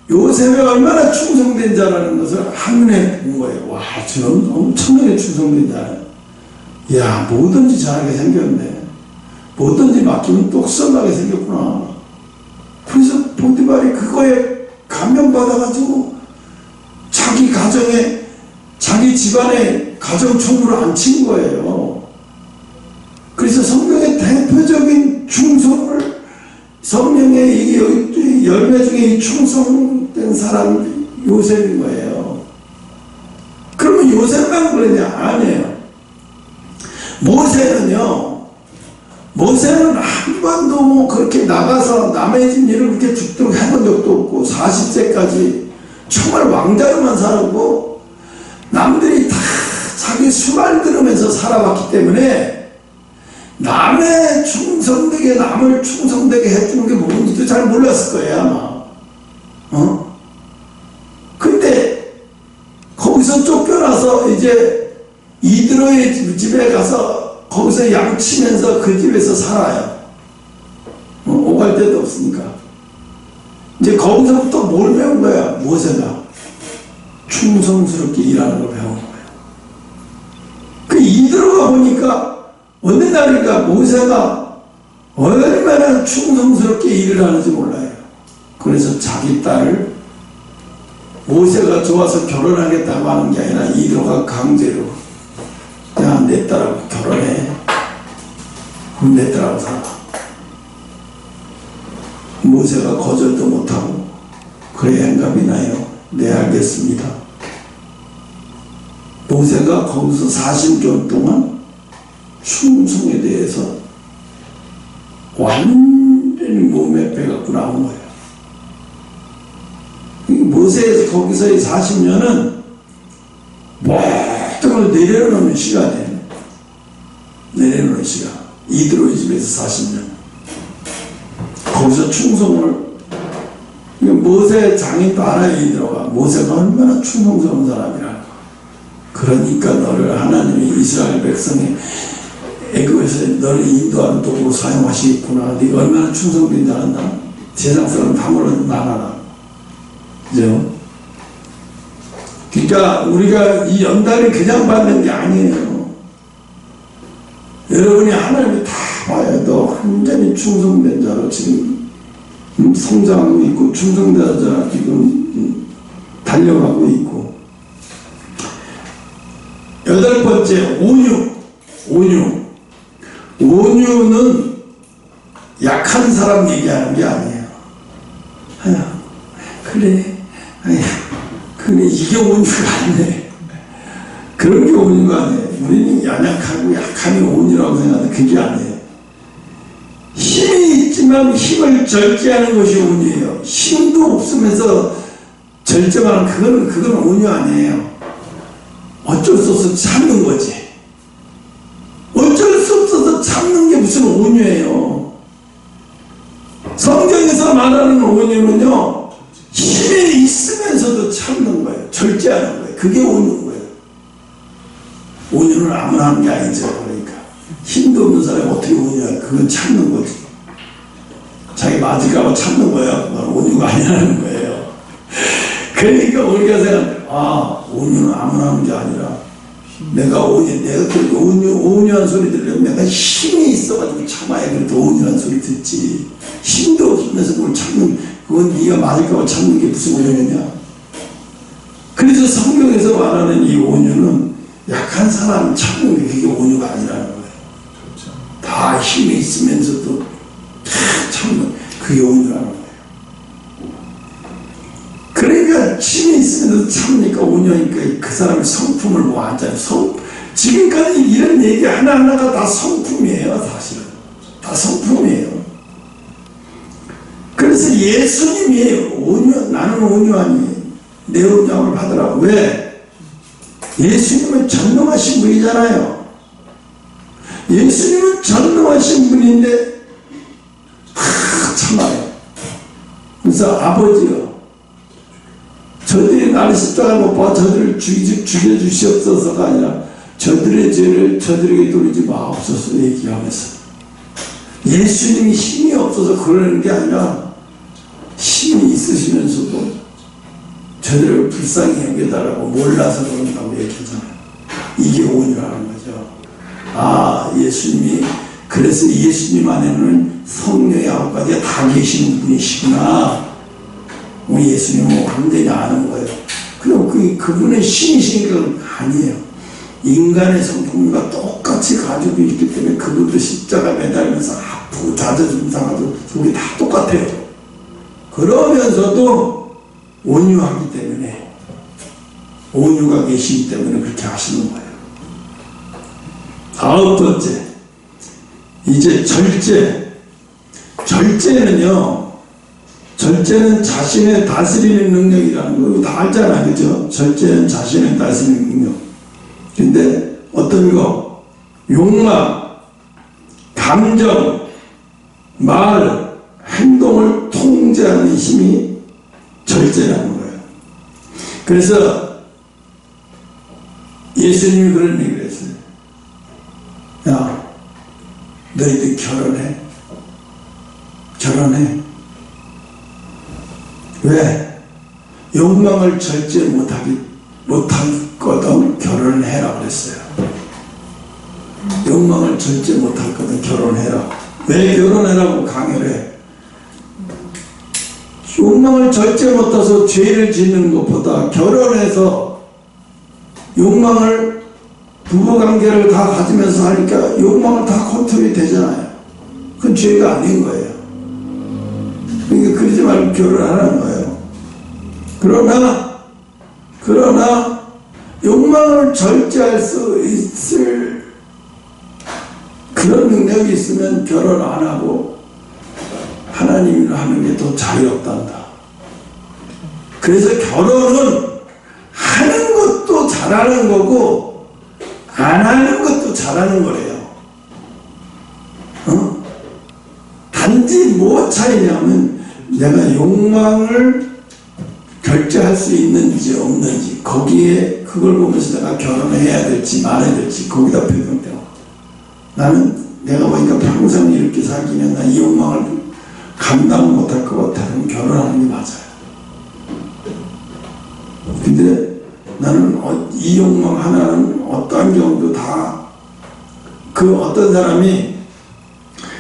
요셉이 얼마나 충성된 자라는 것을 한눈에 본 거예요. 와, 저는 엄청나게 충성된 자네. 야, 뭐든지 잘하게 생겼네. 뭐든지 맡기면 똑똑하게 생겼구나. 그래서 보디발이 그거에 감명받아가지고 자기 가정에, 자기 집안에 가정총무를 앉힌 거예요. 그래서 성경의 대표적인 충성을, 성령의 이 열매 중에 이 충성된 사람 요셉인 거예요. 그러면 요셉만 그러냐? 아니에요. 모세는 한 번도 뭐 그렇게 나가서 남의 집 일을 그렇게 죽도록 해본 적도 없고 40세까지 정말 왕자로만 살았고 남들이 다 자기 수발 들으면서 살아왔기 때문에 남의 충성되게 남을 충성되게 해주는 게 뭔지도 잘 몰랐을 거예요 아마. 근데 거기서 쫓겨나서 이제 이드로의 집에 가서 거기서 양치면서 그 집에서 살아요. 오갈 데도 없으니까. 이제 거기서부터 뭘 배운 거야? 모세가 충성스럽게 일하는 걸 배운 거예요. 그 이드로가 보니까 어느 날인가 모세가 얼마나 충성스럽게 일을 하는지 몰라요. 그래서 자기 딸을 모세가 좋아서 결혼하겠다고 하는 게 아니라 이드로가 강제로 야, 내 딸하고 결혼해. 그럼 내 딸하고 살아. 모세가 거절도 못하고 그래 행감이 나요. 네 알겠습니다. 모세가 거기서 40년 동안 충성에 대해서 완전히 몸에 배갖고 나온 거예요. 모세에서 거기서의 40년은 모든 걸 내려놓는 시간이에요. 내려놓는 시간. 이드로의 집에서 40년. 거기서 충성을, 모세 장인도 알아요. 이드로가 모세가 얼마나 충성스러운 사람이라. 그러니까 너를 하나님이 이스라엘 백성이 애굽에서 너를 인도하는 도구로 사용하시겠구나. 네가 얼마나 충성된지 알았나? 세상 사람 다 몰라도 난 알아. 그죠? 그러니까 우리가 이 연단을 그냥 받는 게 아니에요. 여러분이 하나님이 다 봐야 너 완전히 충성된 자로 지금 성장하고 있고 충성된 자로 지금 달려가고 있고. 여덟 번째, 온유. 온유는 약한 사람 얘기하는 게 아니에요. 그래 이게 온유가 아니네. 그런 게 온유가 아니에요. 우리는 연약하고 약함이 온유라고 생각하는데 그게 아니에요. 힘이 있지만 힘을 절제하는 것이 온유예요. 힘도 없으면서 절제하는 그건 온유 아니에요. 어쩔 수 없어서 참는 거지. 어쩔 수 없어서 참는 게 무슨 온유예요. 성경에서 말하는 온유는요, 힘이 있으면서도 참는 거예요. 절제하는 거예요. 그게 온유인 거예요. 온유는 아무나 하는 게 아니죠. 그러니까 힘도 없는 사람이 어떻게 온유해? 그건 참는 거지. 자기 맞을까봐 참는 거야. 그건 온유가 아니라는 거예요. 그러니까 우리가 생각해, 온유는 아무나 하는 게 아니라 내가 그렇게 온유한 소리 들으려면 내가 힘이 있어가지고 참아야 그래도 온유한 소리 듣지. 힘도 없으면서 뭘 참는, 그건 네가 맞을까봐 참는 게 무슨 온유냐. 그래서 성경에서 말하는 이 온유는 약한 사람 참는 게 그게 온유가 아니라는 거예요. 다 힘이 있으면서도 다 참는, 그게 온유라는 거예요. 그러니까 힘이 있으면서 참으니까 온유하니까 그 사람의 성품을 뭐 앉아요. 지금까지 이런 얘기 하나하나가 다 성품이에요. 사실은 다 성품이에요. 그래서 예수님이 나는 온유하니 내 온유함을 받으라고. 왜? 예수님은 전능하신 분이잖아요. 예수님은 전능하신 분인데 참아요. 그래서 아버지요, 저들이 나를 십자가에 못 박아 저들을 죽여주시옵소서가 아니라 저들의 죄를 저들에게 돌리지 마옵소서 얘기하면서, 예수님이 힘이 없어서 그러는 게 아니라 힘이 있으시면서도 저들을 불쌍히 여겨달라고 몰라서 그런다고 얘기하잖아요. 이게 온유라는 거죠. 예수님이, 그래서 예수님 안에는 성령의 아홉가지가 다 계시는 분이시구나. 우리 예수님은 완전히 아는 거예요. 그리고 그분의 신이시니까 아니에요. 인간의 성품과 똑같이 가지고 있기 때문에 그분도 십자가 매달면서 아프고 자저좀 상하고 그게 다 똑같아요. 그러면서도 온유하기 때문에, 온유가 계시기 때문에 그렇게 하시는 거예요. 아홉 번째, 이제 절제는 자신의 다스리는 능력이라는 거 다 알잖아, 그죠? 절제는 자신의 다스리는 능력. 근데 어떤 거? 욕망, 감정, 말, 행동을 통제하는 힘이 절제라는 거예요. 그래서 예수님이 그런 얘기를 했어요. 야, 너희들 결혼해. 왜? 욕망을 절제 못할거든 결혼을 해라 그랬어요. 욕망을 절제 못할거든 결혼해라. 왜 결혼해라고 강요를 해? 욕망을 절제 못해서 죄를 짓는 것보다 결혼해서 욕망을, 부부관계를 다 가지면서 하니까 욕망을 다 컨트롤이 되잖아요. 그건 죄가 아닌 거예요. 그러니까 그러지 말고 결혼하라는 거예요. 그러나 욕망을 절제할 수 있을 그런 능력이 있으면 결혼 안 하고 하나님을 하는 게 더 자유롭단다. 그래서 결혼은 하는 것도 잘하는 거고 안 하는 것도 잘하는 거래요. 단지 뭐 차이냐면 내가 욕망을 결제할 수 있는지 없는지, 거기에 그걸 보면서 내가 결혼을 해야 될지 말아야 될지 거기다 변경되고, 나는 내가 보니까 평생 이렇게 살기는 나 이 욕망을 감당을 못할 것 같아서 결혼하는 게 맞아요. 근데 나는 이 욕망 하나는 어떠한 경우도 다 그 어떤 사람이,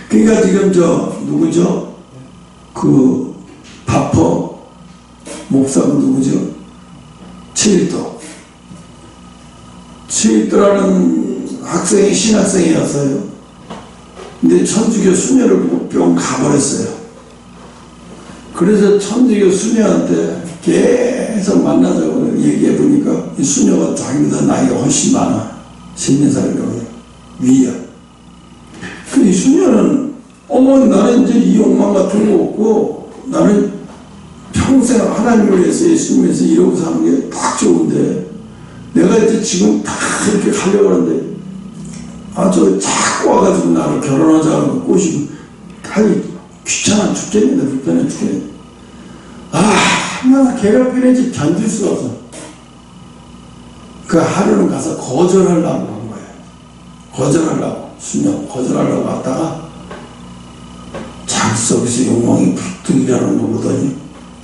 그러니까 지금 누구죠? 그 바퍼 목사분 누구죠? 최일도라는 학생이 신학생이었어요. 근데 천주교 수녀를 보고 뿅 가버렸어요. 그래서 천주교 수녀한테 계속 만나자고 얘기해 보니까 이 수녀가 자기보다 나이가 훨씬 많아. 10년 위야. 이 수녀는 나는 이제 이 욕망 같은 거 없고 나는 평생 하나님을 위해서 예수님을 위해서 이러고 사는 게 딱 좋은데 내가 이제 지금 다 이렇게 가려고 하는데 저 자꾸 와가지고 나를 결혼하자고 꼬시고 귀찮아 죽겠는데 불편해 죽겠는데 나 걔가 견딜 수가 없어. 그 하루는 가서 거절하려고 한 거예요. 수녀 거절하려고 왔다가 자기 속에서 욕망이 불뚝 일어나는 거 보더니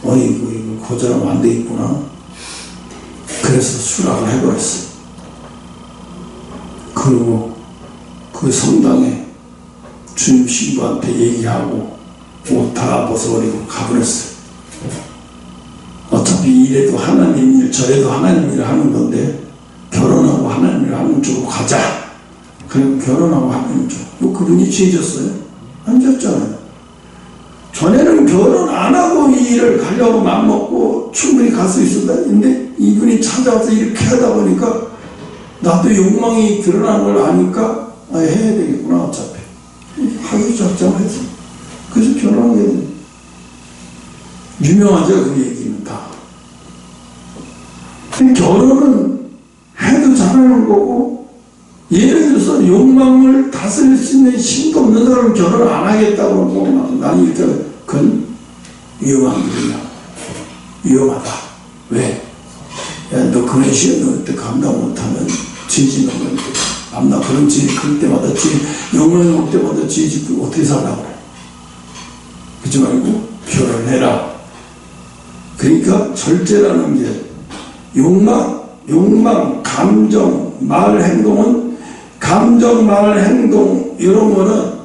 이거 거절하면 안 되겠구나. 그래서 수락을 해버렸어요. 그리고 그 성당에 주임 신부한테 얘기하고 옷 다 벗어버리고 가버렸어요. 어차피 이래도 하나님 일, 저래도 하나님 일을 하는 건데 결혼하고 하나님 일을 하는 쪽으로 가자. 그리고 결혼하고 하나님 쪽. 그분이 취해졌어요? 안 졌잖아요. 전에는 결혼 안 하고 이 일을 가려고 맘먹고 충분히 갈 수 있었는데 이분이 찾아와서 이렇게 하다 보니까 나도 욕망이 드러난 걸 아니까 해야 되겠구나. 어차피 하기 작정했어. 그래서 결혼하게 돼. 유명하죠, 그 얘기는 다. 결혼은 해도 잘하는 거고, 예를 들어서 욕망을 다스릴 수 있는 힘도 없는 사람은 결혼 안 하겠다고 하고, 나는 이렇게, 그건 위험한 일이야. 위험하다. 왜? 야, 너 그런 시험 넣을 때 감당 못하면 죄지 넘을 때, 밤낮 그럴 때마다 욕망이 올 때마다 죄 짓고 어떻게 살라고 그래. 그러지 말고 결혼해라. 그러니까 절제라는 게 욕망, 감정, 말, 행동은 감정, 말, 행동 이런 거는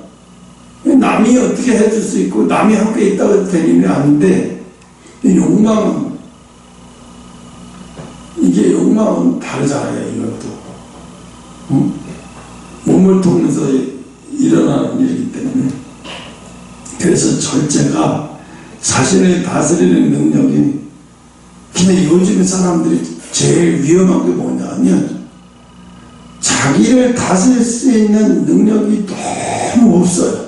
남이 어떻게 해줄 수 있고 남이 함께 있다고 되면 안 돼. 이게 욕망은 다르잖아요. 이것도 몸을 통해서 일어나는 일이기 때문에. 그래서 절제가 자신을 다스리는 능력이, 근데 요즘 사람들이 제일 위험한 게 뭐냐면 자기를 다스릴 수 있는 능력이 너무 없어요.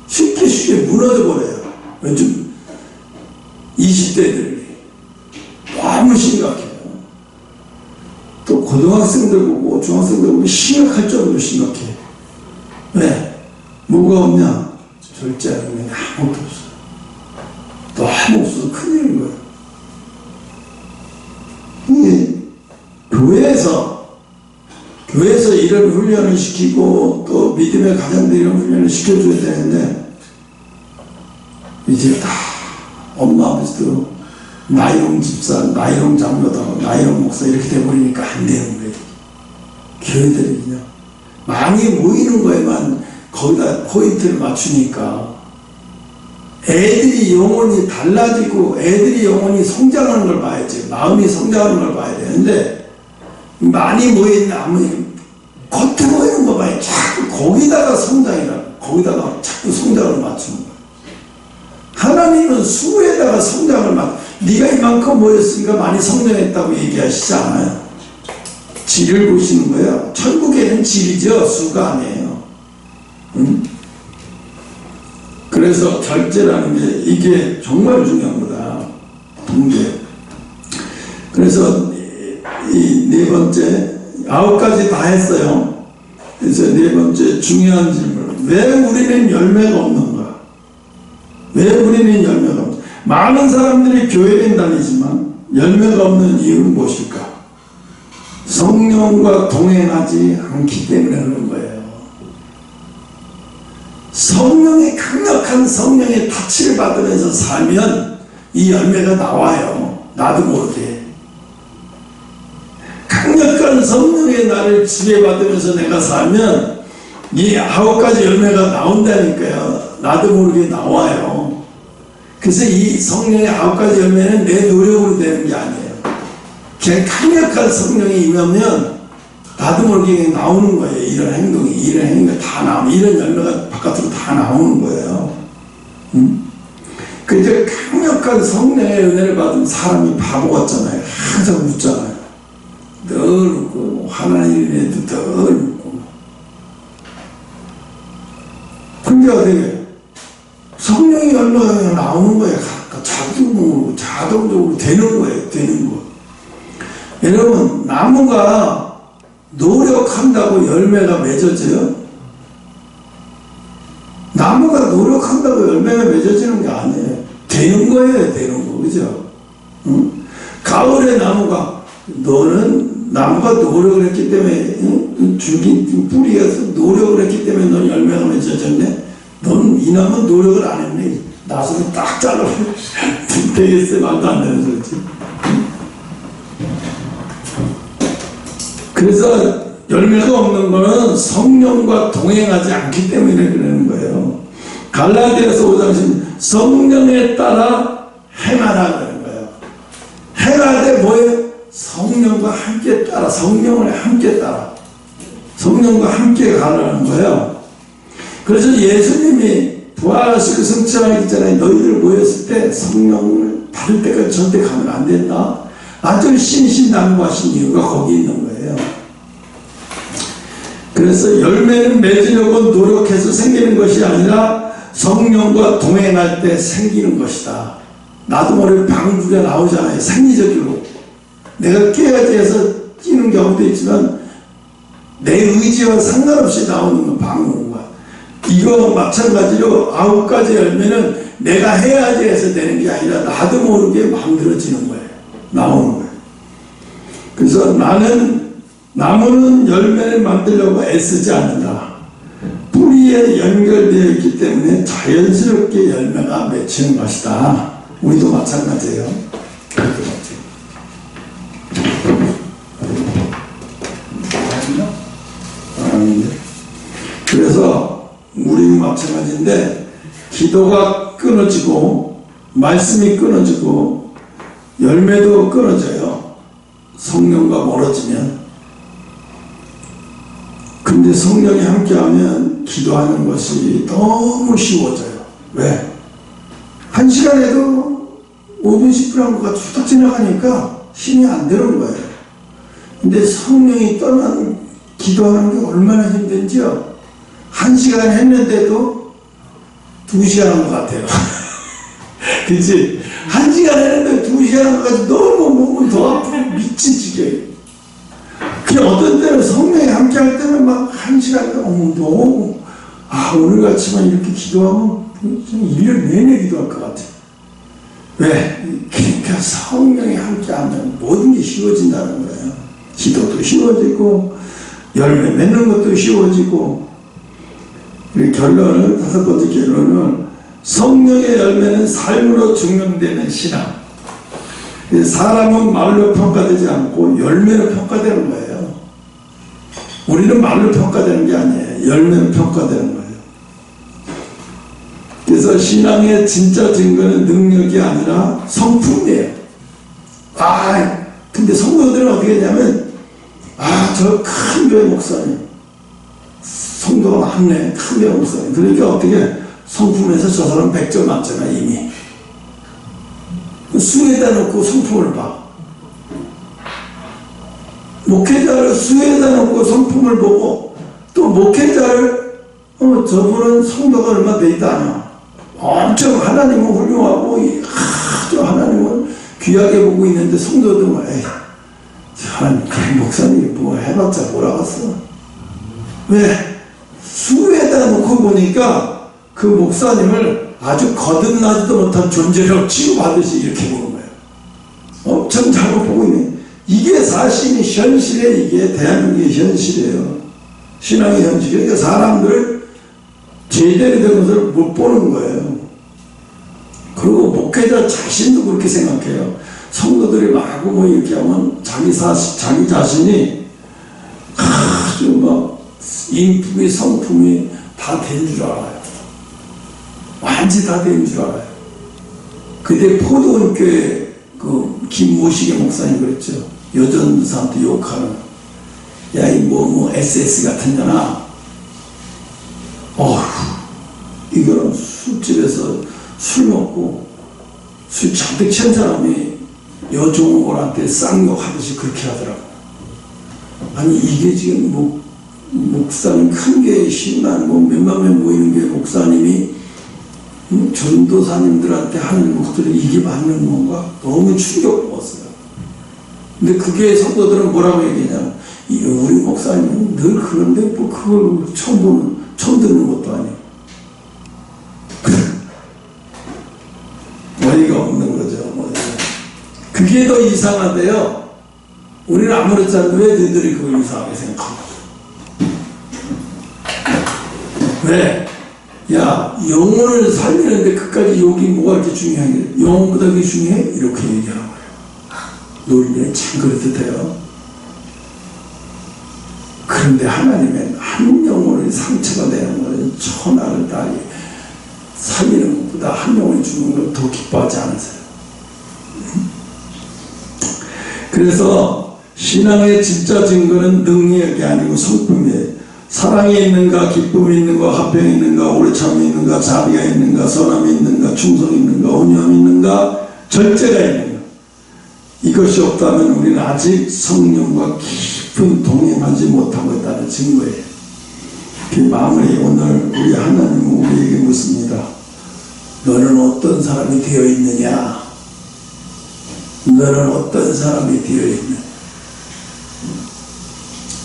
쉽게 무너져 버려요. 요즘 20대들이 너무 심각해요. 또 고등학생들 보고 중학생들 보고 심각할 정도로 심각해. 왜? 뭐가 없냐? 절제하는 게 아무것도 없어요. 너무 없어서 큰일인 거예요. 교회에서 이런 훈련을 시키고 또 믿음의 가정들 이런 훈련을 시켜줘야 되는데 이제 다 엄마 아버지도 나이롱 집사, 나이롱 장로다, 나이롱 목사 이렇게 돼버리니까 안 되는 거예요. 교회들이 그냥 많이 모이는 거에만 거기다 포인트를 맞추니까 애들이 영혼이 달라지고 애들이 영혼이 성장하는 걸 봐야지. 마음이 성장하는 걸 봐야 되는데 많이 모여있는 아무리 겉에 보이는 거 봐야 자꾸 거기다가 거기다가 자꾸 성장을 맞추는 거야. 하나님은 수에다가 성장을 네가 이만큼 모였으니까 많이 성장했다고 얘기하시지 않아요. 질을 보시는 거예요. 천국에는 질이죠, 수가 아니에요. 그래서 절제라는 게 이게 정말 중요한 거다. 동계. 그래서 이 네 번째, 9가지 다 했어요. 그래서 네 번째 중요한 질문. 왜 우리는 열매가 없는가? 왜 우리는 열매가 없는가? 많은 사람들이 교회는 다니지만 열매가 없는 이유는 무엇일까? 성령과 동행하지 않기 때문에 그런 거예요. 성령의 강력한 성령의 타치를 받으면서 살면 이 열매가 나와요. 나도 모르게. 강력한 성령의 나를 지배받으면서 내가 살면 이 9가지 열매가 나온다니까요. 나도 모르게 나와요. 그래서 이 성령의 9가지 열매는 내 노력으로 되는 게 아니에요. 그냥 강력한 성령이 임하면 나도 모르게 나오는 거예요. 이런 행동이 다 나오는, 이런 열매가 바깥으로 다 나오는 거예요. 그 이제 강력한 성령의 은혜를 받은 사람이 바보 같잖아요. 항상 웃잖아요. 늘 웃고, 하나님 일에도 늘 웃고. 근데 어떻게 성령의 열매가 나오는 거예요. 자동적으로 되는 거예요. 되는 거. 여러분, 나무가 노력한다고 열매가 맺어져요? 나무가 노력한다고 열매가 맺어지는 게 아니에요. 되는 거예요. 되는 거. 그죠? 응? 가을에 나무가 노력을 했기 때문에, 뿌리가 노력을 했기 때문에 넌 열매가 맺어졌네? 넌 이 나무는 노력을 안 했네. 나서는 딱 잘라. 되겠어요? 말도 안 되는 소리지. 그래서 열매가 없는 거는 성령과 동행하지 않기 때문에 그러는 거예요. 갈라디아서 5장 10절 성령에 따라 행하라 그러는 거예요. 행하되 뭐예요? 성령과 함께 따라, 성령을 함께 따라, 성령과 함께 가라는 거예요. 그래서 예수님이 부활하시고 승천하기 전에 너희들 모였을 때 성령을 받을 때까지 절대 가면 안 된다. 아주 신신당부하신 이유가 거기 있는 거예요. 그래서 열매는 맺으려고 노력해서 생기는 것이 아니라 성령과 동행할 때 생기는 것이다. 나도 모르게 방구가 나오잖아요. 생리적으로. 내가 깨야지 해서 뛰는 경우도 있지만 내 의지와 상관없이 나오는 건 방구가. 이거 마찬가지로 9가지 열매는 내가 해야지 해서 되는 게 아니라 나도 모르게 만들어지는 거예요. 나오는 거예요. 그래서 나무는 열매를 만들려고 애쓰지 않는다. 뿌리에 연결되어 있기 때문에 자연스럽게 열매가 맺히는 것이다. 우리도 마찬가지예요. 그래서 우리도 마찬가지인데 기도가 끊어지고 말씀이 끊어지고 열매도 끊어져요. 성령과 멀어지면. 근데 성령이 함께하면 기도하는 것이 너무 쉬워져요. 왜? 1시간에도 5분 10분 한 것 같이 후딱 지나가니까 힘이 안 드는 거예요. 근데 성령이 떠난 기도하는 게 얼마나 힘든지요. 1시간 했는데도 2시간 한 것 같아요. 그치? 1시간 했는데 2시간 한 것 같이 너무 몸은 더 아프고 미친 지경이에요. 그냥 어떤 때는 성령이 함께 할 때는 막 1시간 너무 오늘같이만 이렇게 기도하면 1년 내내 기도할 것 같아요. 왜? 그러니까 성령이 함께 하면 모든 게 쉬워진다는 거예요. 기도도 쉬워지고 열매 맺는 것도 쉬워지고. 결론은, 5번째 결론은 성령의 열매는 삶으로 증명되는 신앙. 사람은 말로 평가되지 않고 열매로 평가되는 거예요. 우리는 말로 평가되는 게 아니에요. 열매로 평가되는 거예요. 그래서 신앙의 진짜 증거는 능력이 아니라 성품이에요. 근데 성도들은 어떻게 했냐면 저 큰 교회 목사님, 성도가 많네, 큰 교회 목사님. 그러니까 어떻게 성품에서 저 사람 100점 맞잖아 이미. 수에다 놓고 성품을 봐. 목회자를 수에다 놓고 성품을 보고 또 목회자를 저분은 성도가 얼마 돼 있다냐. 엄청 하나님은 훌륭하고 저 하나님은 귀하게 보고 있는데 성도들 뭐 그 목사님이 뭐 해봤자 뭐라겠어. 왜? 수에다 놓고 보니까 그 목사님을 아주 거듭나지도 못한 존재로 취급하듯이 이렇게 보는 거예요. 엄청 잘못 보고 있네. 이게 사실이 현실에, 이게 대한민국의 현실이에요. 신앙의 현실이에요. 그러니까 사람들을 제대로 된 것을 못 보는 거예요. 그리고 목회자 자신도 그렇게 생각해요. 성도들이 막 뭐 이렇게 하면 자기 자신이 아주 막 인품이 성품이 다 된 줄 알아요. 완전히 다 된 줄 알아요. 그때 포도원 교회 그 김모시계 목사님 그랬죠. 여전사한테 욕하는, 야 이 뭐 SS 같은 년아, 이거는 술집에서 술 먹고 술 잔뜩 취한 사람이 여종업원한테 쌍욕하듯이 그렇게 하더라고. 아니 이게 지금 목사님 큰 게 10만 몇만 명 모이는 게 목사님이 전도사님들한테 하는 목소리 이게 맞는 건가? 너무 충격 먹었어요. 근데 그게 성도들은 뭐라고 얘기하냐? 우리 목사님은 늘 그런데 뭐 그걸 처음 듣는 것도 아니에요. 어이가 없는 거죠. 그게 더 이상한데요. 우리는 아무렇지 않은데 왜 너희들이 그걸 이상하게 생각하는 거죠? 왜? 야, 영혼을 살리는데 그까지 욕이 뭐가 이렇게 중요한 게, 영혼보다 그게 중요해? 이렇게 얘기하는 거예요. 논리는 참 그렇듯해요. 그런데 하나님은 한 영혼의 상처가 되는 것은 천하를 다 살리는 것보다 한 영혼이 죽는 걸 더 기뻐하지 않으세요? 그래서 신앙의 진짜 증거는 능력이 아니고 성품이에요. 사랑이 있는가, 기쁨이 있는가, 화평이 있는가, 오래참이 있는가, 자비가 있는가, 선함이 있는가, 충성이 있는가, 온유함이 있는가, 절제가 있는가. 이것이 없다면 우리는 아직 성령과 깊은 동행하지 못하고 있다는 증거예요. 그 마무리 오늘 우리 하나님은 우리에게 묻습니다. 너는 어떤 사람이 되어 있느냐? 너는 어떤 사람이 되어 있느냐?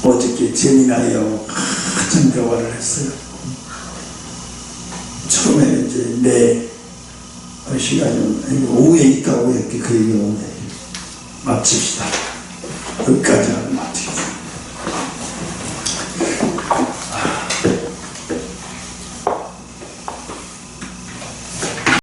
어저께 재미나요 가장 대화를 했어요. 처음에는 이제 시간이 오후에 있다고 이렇게 그 얘기를 마칩시다. 여기까지 하고 마칩시다.